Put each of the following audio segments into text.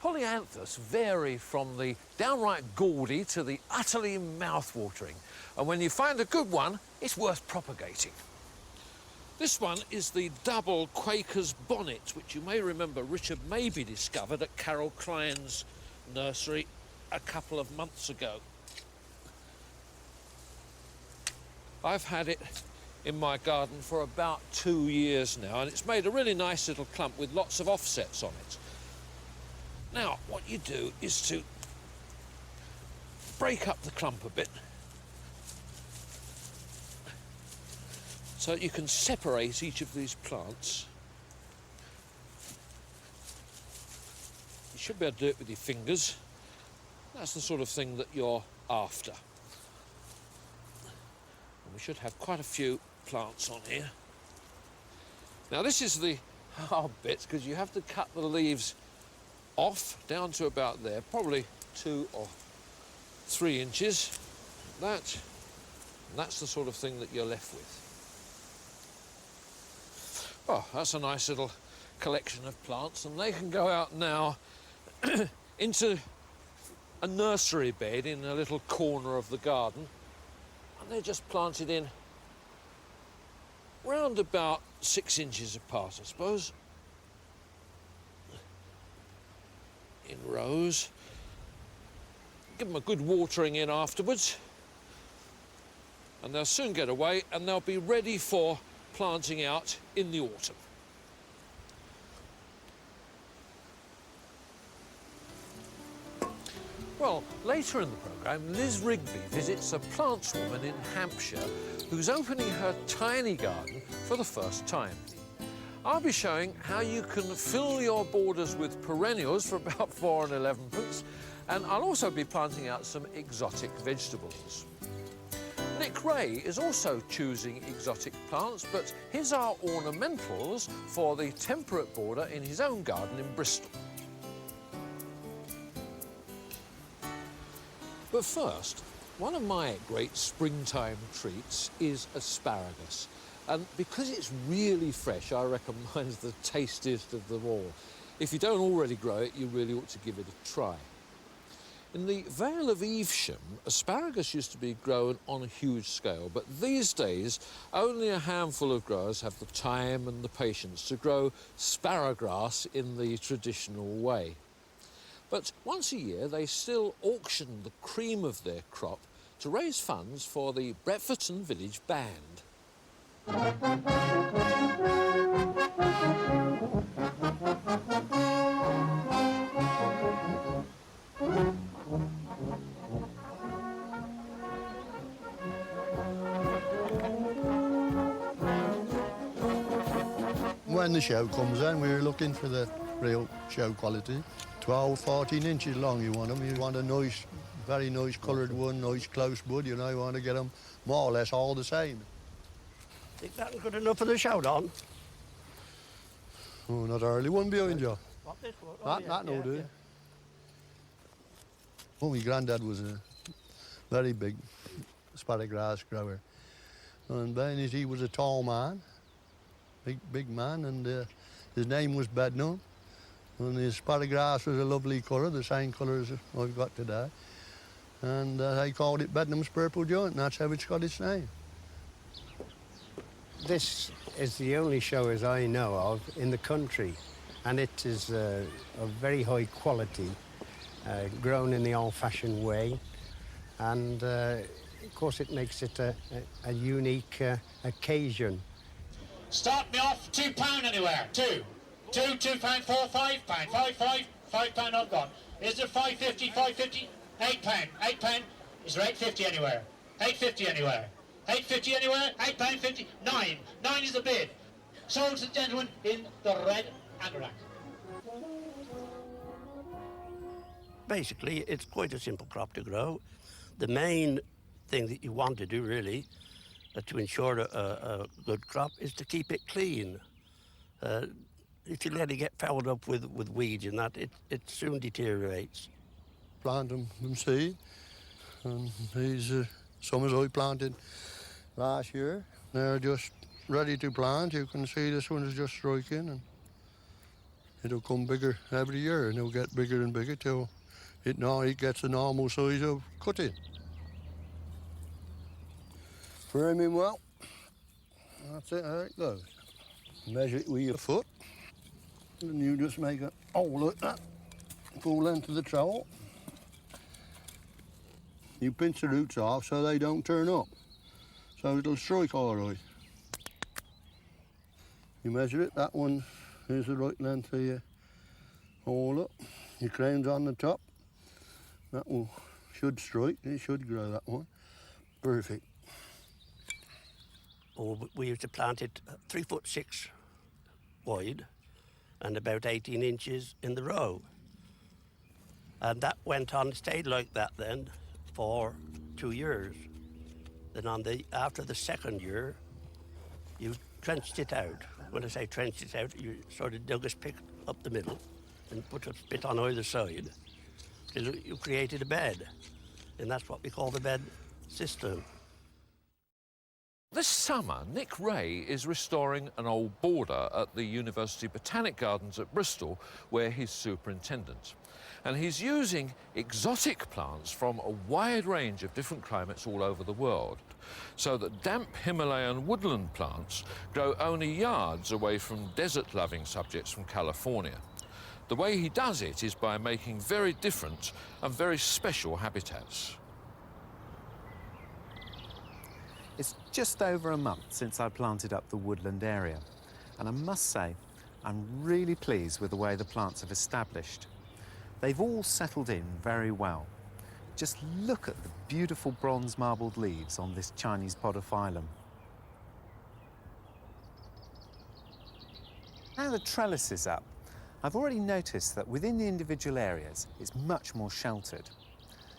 polyanthus vary from the downright gaudy to the utterly mouth-watering. And when you find a good one, it's worth propagating. This one is the double Quaker's bonnet, which you may remember Richard Maybe discovered at Carol Klein's nursery a couple of months ago. I've had it in my garden for about 2 years now, and it's made a really nice little clump with lots of offsets on it. Now, what you do is to break up the clump a bit so you can separate each of these plants. You should be able to do it with your fingers. That's the sort of thing that you're after. And we should have quite a few plants on here. Now this is the hard bit, because you have to cut the leaves off down to about there, probably 2 or 3 inches. And that's the sort of thing that you're left with. Oh, that's a nice little collection of plants, and they can go out now into a nursery bed in a little corner of the garden, and they're just planted in round about 6 inches apart, I suppose, in rows. Give them a good watering in afterwards, and they'll soon get away, and they'll be ready for planting out in the autumn. Well, later in the programme, Liz Rigbey visits a plantswoman in Hampshire who's opening her tiny garden for the first time. I'll be showing how you can fill your borders with perennials for about 4 11pence, and I'll also be planting out some exotic vegetables. Wray is also choosing exotic plants, but his are ornamentals for the temperate border in his own garden in Bristol. But first, one of my great springtime treats is asparagus. And because it's really fresh, I reckon mine's the tastiest of them all. If you don't already grow it, you really ought to give it a try. In the Vale of Evesham, asparagus used to be grown on a huge scale, but these days only a handful of growers have the time and the patience to grow Sparagrass in the traditional way. But once a year, they still auction the cream of their crop to raise funds for the Brefferton Village Band. When the show comes in, we're looking for the real show quality. 12, 14 inches long you want them. You want a nice, very nice coloured one, nice close bud, you know, you want to get them more or less all the same. Think that's good enough for the show, Don? Oh, not early one behind you. What, this one? Oh, That'll do. Oh, my granddad was a very big Sparagrass grower. And then he was a tall man, big man, and his name was Bednall. And the Sparagrass was a lovely colour, the same colour as I've got today. And they called it Bednam's Purple Joint, and that's how it's got its name. This is the only show, as I know of, in the country, and it is of very high quality, grown in the old-fashioned way, and of course it makes it a unique occasion. Start me off, £2 anywhere, £2, £2, £2, £4, £5, £5 I've got. Is there £5.50, £5.50? £8, is there £8.50 anywhere? £8.50 anywhere? £8.50 anywhere? £8.50? £9 is the bid. Sold to the gentleman in the red anorak. Basically, it's quite a simple crop to grow. The main thing that you want to do, really, to ensure a good crop is to keep it clean. If you let it get fouled up with weeds and that, it soon deteriorates. Plant them from seed, and these some as I planted last year. They're just ready to plant. You can see this one is just striking, and it'll come bigger every year, and it'll get bigger and bigger till it gets a normal size of cutting. Framing well. That's it, how it goes. Measure it with your foot, and you just make a hole like that, full length of the trowel. You pinch the roots off so they don't turn up, so it'll strike all right. You measure it, that one is the right length for your hole up. Your crown's on the top. That one should strike, it should grow, that one. Perfect. Or we used to plant it 3'6" wide and about 18 inches in the row. And that went on, stayed like that then for 2 years. Then after the second year, you trenched it out. When I say trenched it out, you sort of dug a pick up the middle and put a bit on either side till you created a bed. And that's what we call the bed system. This summer, Nick Wray is restoring an old border at the University Botanic Gardens at Bristol, where he's superintendent. And he's using exotic plants from a wide range of different climates all over the world, so that damp Himalayan woodland plants grow only yards away from desert-loving subjects from California. The way he does it is by making very different and very special habitats. It's just over a month since I planted up the woodland area, and I must say I'm really pleased with the way the plants have established. They've all settled in very well. Just look at the beautiful bronze marbled leaves on this Chinese podophyllum. Now the trellis is up, I've already noticed that within the individual areas it's much more sheltered.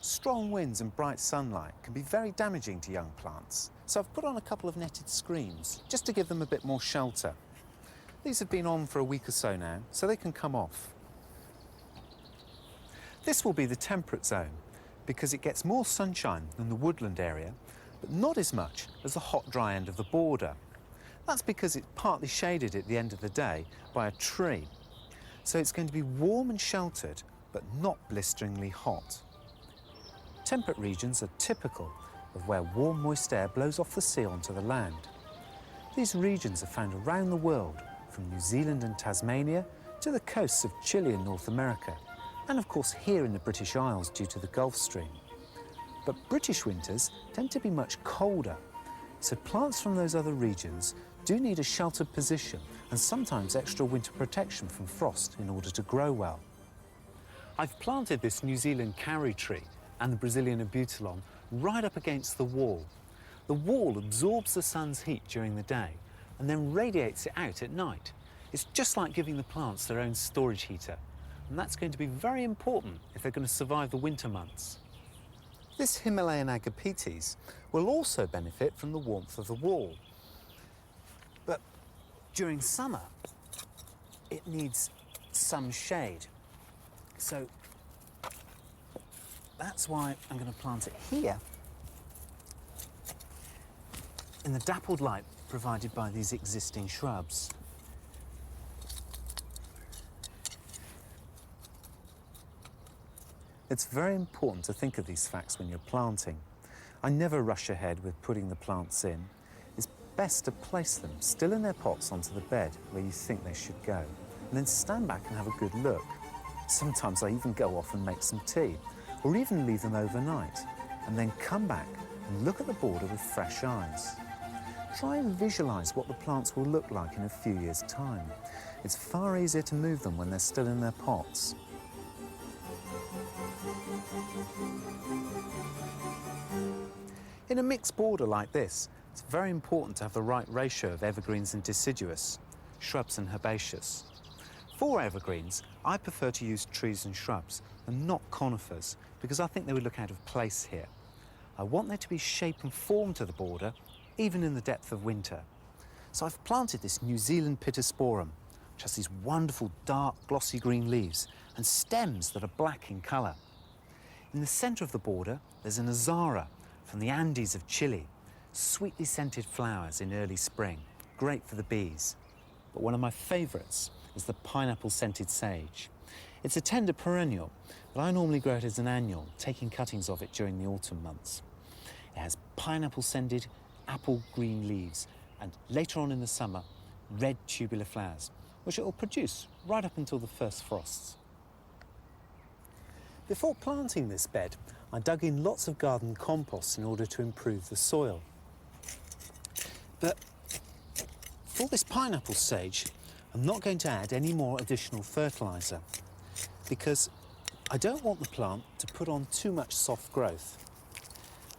Strong winds and bright sunlight can be very damaging to young plants, so I've put on a couple of netted screens just to give them a bit more shelter. These have been on for a week or so now, so they can come off. This will be the temperate zone because it gets more sunshine than the woodland area, but not as much as the hot, dry end of the border. That's because it's partly shaded at the end of the day by a tree. So it's going to be warm and sheltered, but not blisteringly hot. Temperate regions are typical of where warm, moist air blows off the sea onto the land. These regions are found around the world, from New Zealand and Tasmania to the coasts of Chile and North America, and of course here in the British Isles due to the Gulf Stream. But British winters tend to be much colder, so plants from those other regions do need a sheltered position and sometimes extra winter protection from frost in order to grow well. I've planted this New Zealand carry tree and the Brazilian abutilon right up against the wall. The wall absorbs the sun's heat during the day and then radiates it out at night. It's just like giving the plants their own storage heater, and that's going to be very important if they're going to survive the winter months. This Himalayan agapetes will also benefit from the warmth of the wall. But during summer, it needs some shade. So that's why I'm going to plant it here in the dappled light provided by these existing shrubs. It's very important to think of these facts when you're planting. I never rush ahead with putting the plants in. It's best to place them still in their pots onto the bed where you think they should go, and then stand back and have a good look. Sometimes I even go off and make some tea, or even leave them overnight, and then come back and look at the border with fresh eyes. Try and visualise what the plants will look like in a few years' time. It's far easier to move them when they're still in their pots. In a mixed border like this, it's very important to have the right ratio of evergreens and deciduous, shrubs and herbaceous. For evergreens, I prefer to use trees and shrubs and not conifers because I think they would look out of place here. I want there to be shape and form to the border, even in the depth of winter. So I've planted this New Zealand pittosporum, which has these wonderful dark glossy green leaves and stems that are black in colour. In the centre of the border, there's an azara from the Andes of Chile, sweetly scented flowers in early spring, great for the bees. But one of my favourites as the pineapple-scented sage. It's a tender perennial, but I normally grow it as an annual, taking cuttings of it during the autumn months. It has pineapple-scented apple-green leaves and later on in the summer, red tubular flowers, which it will produce right up until the first frosts. Before planting this bed, I dug in lots of garden compost in order to improve the soil. But for this pineapple sage, I'm not going to add any more additional fertiliser because I don't want the plant to put on too much soft growth.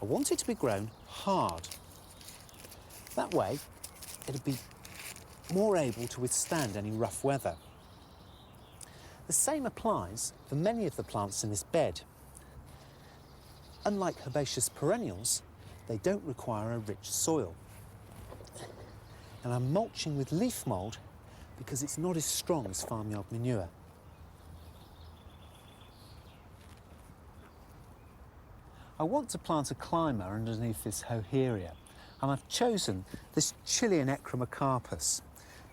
I want it to be grown hard. That way, it'll be more able to withstand any rough weather. The same applies for many of the plants in this bed. Unlike herbaceous perennials, they don't require a rich soil. And I'm mulching with leaf mould because it's not as strong as farmyard manure. I want to plant a climber underneath this hoheria, and I've chosen this Chilean Echromycarpus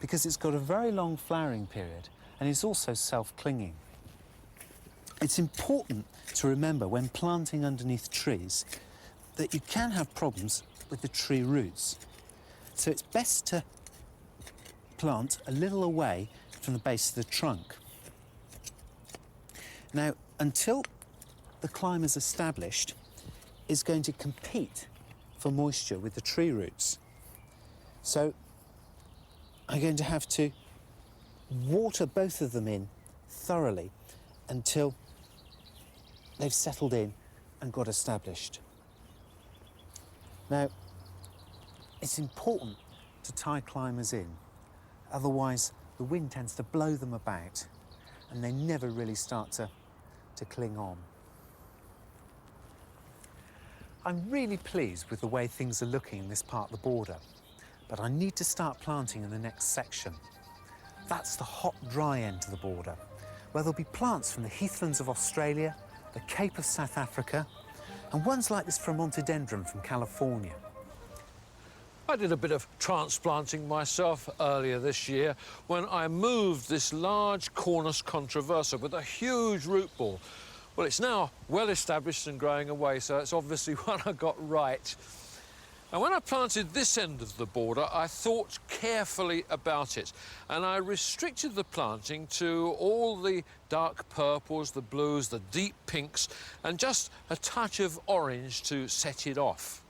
because it's got a very long flowering period and is also self-clinging. It's important to remember when planting underneath trees that you can have problems with the tree roots. So it's best to plant a little away from the base of the trunk. Now, until the climber's established, it's going to compete for moisture with the tree roots. So I'm going to have to water both of them in thoroughly until they've settled in and got established. Now, it's important to tie climbers in, otherwise the wind tends to blow them about and they never really start to cling on. I'm really pleased with the way things are looking in this part of the border, but I need to start planting in the next section. That's the hot, dry end to the border, where there'll be plants from the heathlands of Australia, the Cape of South Africa, and ones like this Vermontodendron from California. I did a bit of transplanting myself earlier this year when I moved this large Cornus controversa with a huge root ball. Well, it's now well established and growing away, so it's obviously one I got right. And when I planted this end of the border, I thought carefully about it, and I restricted the planting to all the dark purples, the blues, the deep pinks, and just a touch of orange to set it off.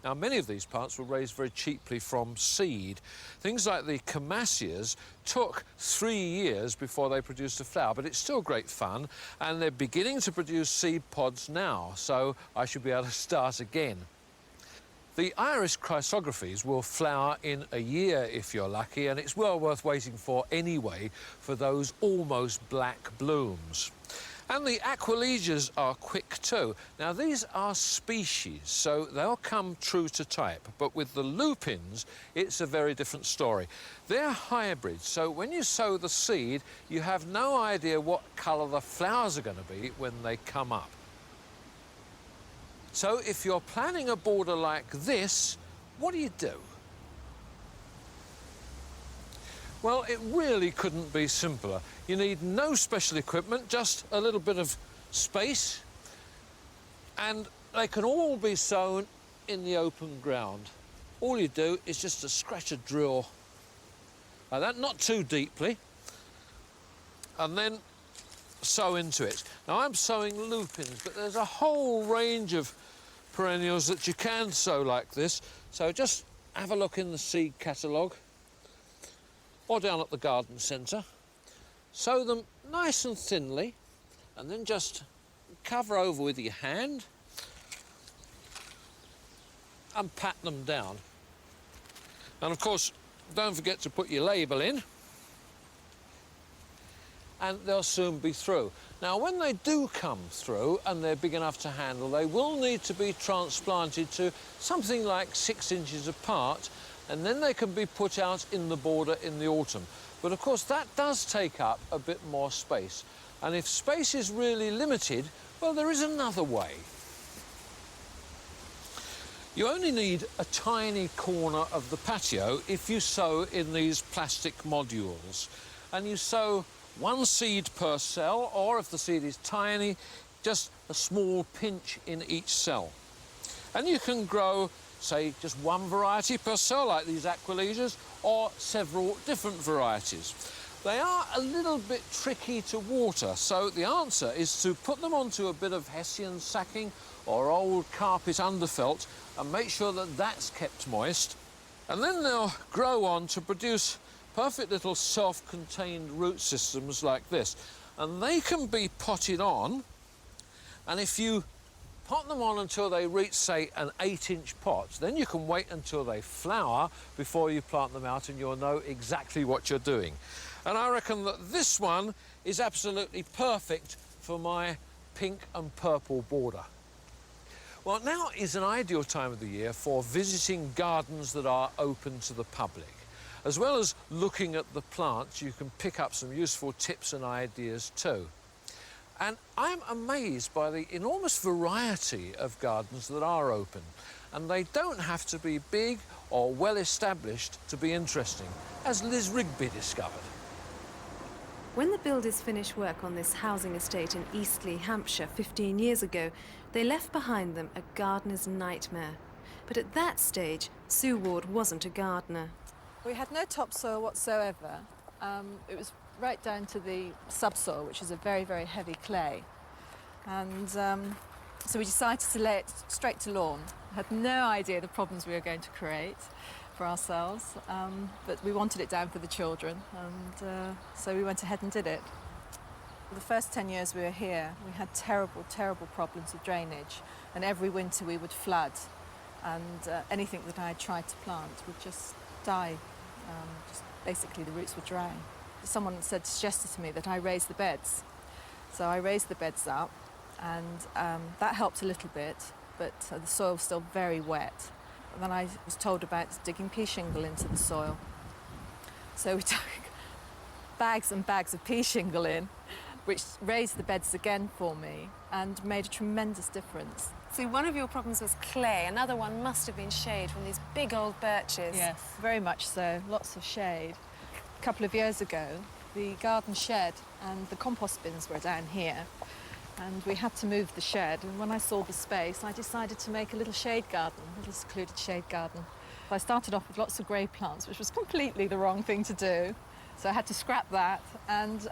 Now, many of these plants were raised very cheaply from seed. Things like the Camasias took 3 years before they produced a flower, but it's still great fun, and they're beginning to produce seed pods now, so I should be able to start again. The iris chrysographies will flower in a year if you're lucky, and it's well worth waiting for anyway for those almost black blooms. And the Aquilegias are quick too. Now, these are species, so they'll come true to type, but with the lupins, it's a very different story. They're hybrids, so when you sow the seed, you have no idea what colour the flowers are going to be when they come up. So if you're planning a border like this, what do? Well, it really couldn't be simpler. You need no special equipment, just a little bit of space, and they can all be sown in the open ground. All you do is just to scratch a drill like that, not too deeply, and then sow into it. Now, I'm sowing lupins, but there's a whole range of perennials that you can sow like this, so just have a look in the seed catalogue or down at the garden centre. Sow them nice and thinly and then just cover over with your hand and pat them down. And of course, don't forget to put your label in and they'll soon be through. Now, when they do come through and they're big enough to handle, they will need to be transplanted to something like 6 inches apart, and then they can be put out in the border in the autumn. But of course, that does take up a bit more space. And if space is really limited, well, there is another way. You only need a tiny corner of the patio if you sow in these plastic modules. and you sow 1 seed per cell, or if the seed is tiny, just a small pinch in each cell. And you can grow, say, just 1 variety per cell, like these Aquilesias, or several different varieties. They are a little bit tricky to water, so the answer is to put them onto a bit of Hessian sacking or old carpet underfelt and make sure that that's kept moist. And then they'll grow on to produce perfect little self-contained root systems like this. And they can be potted on, and if you pot them on until they reach, say, an 8-inch pot, then you can wait until they flower before you plant them out, and you'll know exactly what you're doing. And I reckon that this one is absolutely perfect for my pink and purple border. Well, now is an ideal time of the year for visiting gardens that are open to the public. As well as looking at the plants, you can pick up some useful tips and ideas too. And I'm amazed by the enormous variety of gardens that are open. And they don't have to be big or well established to be interesting, as Liz Rigbey discovered. When the builders finished work on this housing estate in Eastleigh, Hampshire 15 years ago, they left behind them a gardener's nightmare. But at that stage, Sue Ward wasn't a gardener. We had no topsoil whatsoever. It was right down to the subsoil, which is a very, very heavy clay. And so we decided to lay it straight to lawn. Had no idea the problems we were going to create for ourselves, but we wanted it down for the children, and so we went ahead and did it. The first 10 years we were here, we had terrible, terrible problems with drainage, and every winter we would flood, and anything that I had tried to plant would just die. Just basically the roots would dry. Someone suggested to me that I raise the beds. So I raised the beds up, and that helped a little bit, but the soil was still very wet. And then I was told about digging pea shingle into the soil. So we took bags and bags of pea shingle in, which raised the beds again for me and made a tremendous difference. So one of your problems was clay, another one must have been shade from these big old birches. Yes, very much so, lots of shade. A couple of years ago, the garden shed and the compost bins were down here, and we had to move the shed, and when I saw the space, I decided to make a little shade garden, a little secluded shade garden. I started off with lots of grey plants, which was completely the wrong thing to do, so I had to scrap that and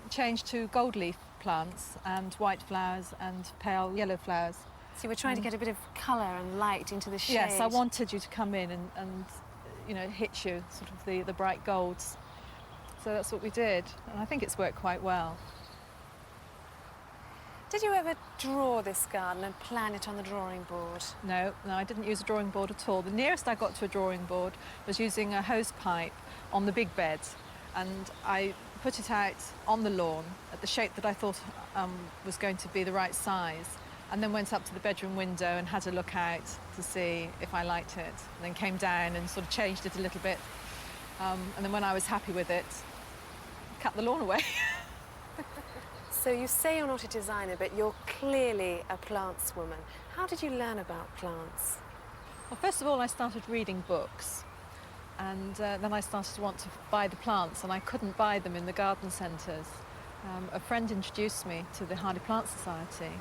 change to gold leaf plants and white flowers and pale yellow flowers. So you were trying to get a bit of colour and light into the shade. Yes, I wanted you to come in and you know, hit you, sort of the bright golds. So that's what we did, and I think it's worked quite well. Did you ever draw this garden and plan it on the drawing board? No, I didn't use a drawing board at all. The nearest I got to a drawing board was using a hose pipe on the big beds, and I put it out on the lawn at the shape that I thought was going to be the right size, and then went up to the bedroom window and had a look out to see if I liked it, and then came down and sort of changed it a little bit, and then when I was happy with it, cut the lawn away. So you say you're not a designer, but you're clearly a plants woman. How did you learn about plants? Well, first of all, I started reading books, and then I started to want to buy the plants, and I couldn't buy them in the garden centres. A friend introduced me to the Hardy Plant Society,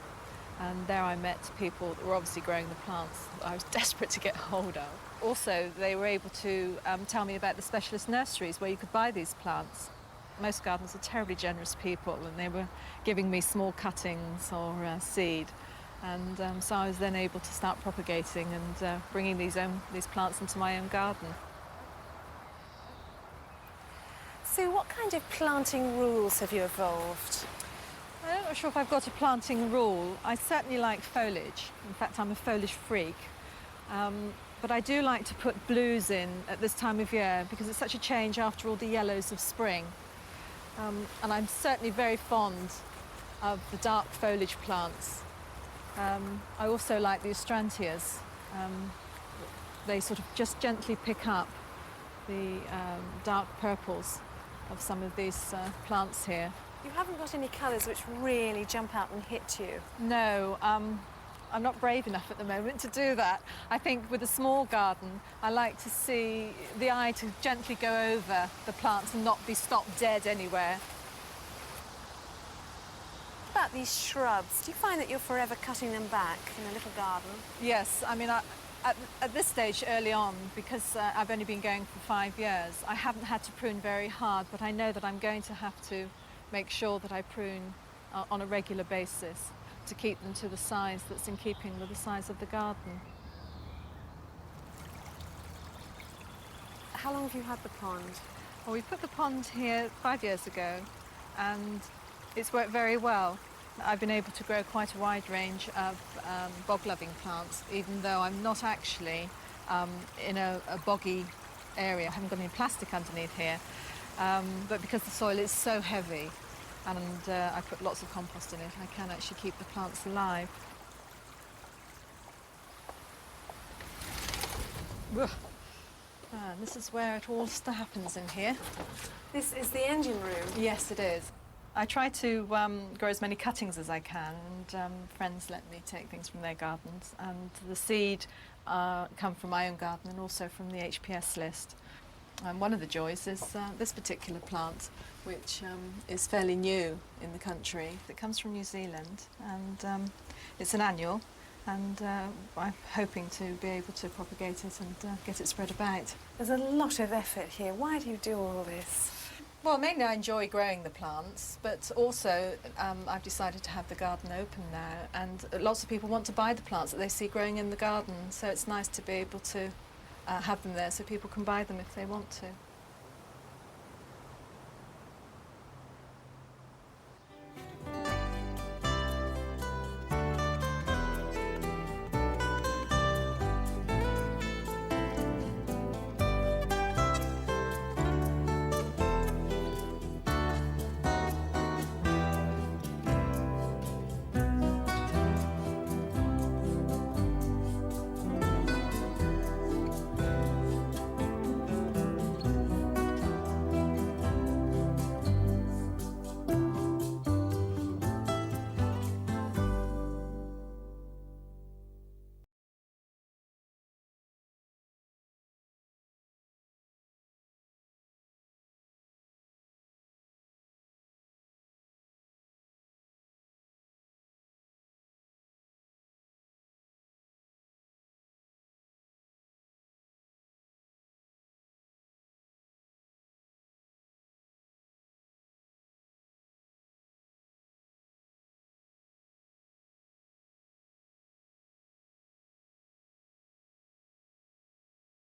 and there I met people that were obviously growing the plants that I was desperate to get hold of. Also, they were able to tell me about the specialist nurseries where you could buy these plants. Most gardeners are terribly generous people, and they were giving me small cuttings or seed, and so I was then able to start propagating and bringing these plants into my own garden. So what kind of planting rules have you evolved? I'm not sure if I've got a planting rule. I certainly like foliage. In fact, I'm a foliage freak. But I do like to put blues in at this time of year because it's such a change after all the yellows of spring. And I'm certainly very fond of the dark foliage plants. I also like the astrantias. They sort of just gently pick up the dark purples of some of these plants here. You haven't got any colours which really jump out and hit you? No, I'm not brave enough at the moment to do that. I think with a small garden, I like to see the eye to gently go over the plants and not be stopped dead anywhere. What about these shrubs? Do you find that you're forever cutting them back in a little garden? Yes, I mean, at this stage early on, because I've only been going for 5 years, I haven't had to prune very hard, but I know that I'm going to have to make sure that I prune on a regular basis to keep them to the size that's in keeping with the size of the garden. How long have you had the pond? Well, we put the pond here 5 years ago, and it's worked very well. I've been able to grow quite a wide range of bog-loving plants, even though I'm not actually in a boggy area. I haven't got any plastic underneath here, but because the soil is so heavy, and I put lots of compost in it, I can actually keep the plants alive. And this is where it all happens in here. This is the engine room. Yes, it is. I try to grow as many cuttings as I can, and friends let me take things from their gardens. And the seed come from my own garden and also from the HPS list. And one of the joys is this particular plant, which is fairly new in the country. It comes from New Zealand, and it's an annual, and I'm hoping to be able to propagate it and get it spread about. There's a lot of effort here. Why do you do all this? Well, mainly I enjoy growing the plants, but also I've decided to have the garden open now, and lots of people want to buy the plants that they see growing in the garden, so it's nice to be able to have them there so people can buy them if they want to.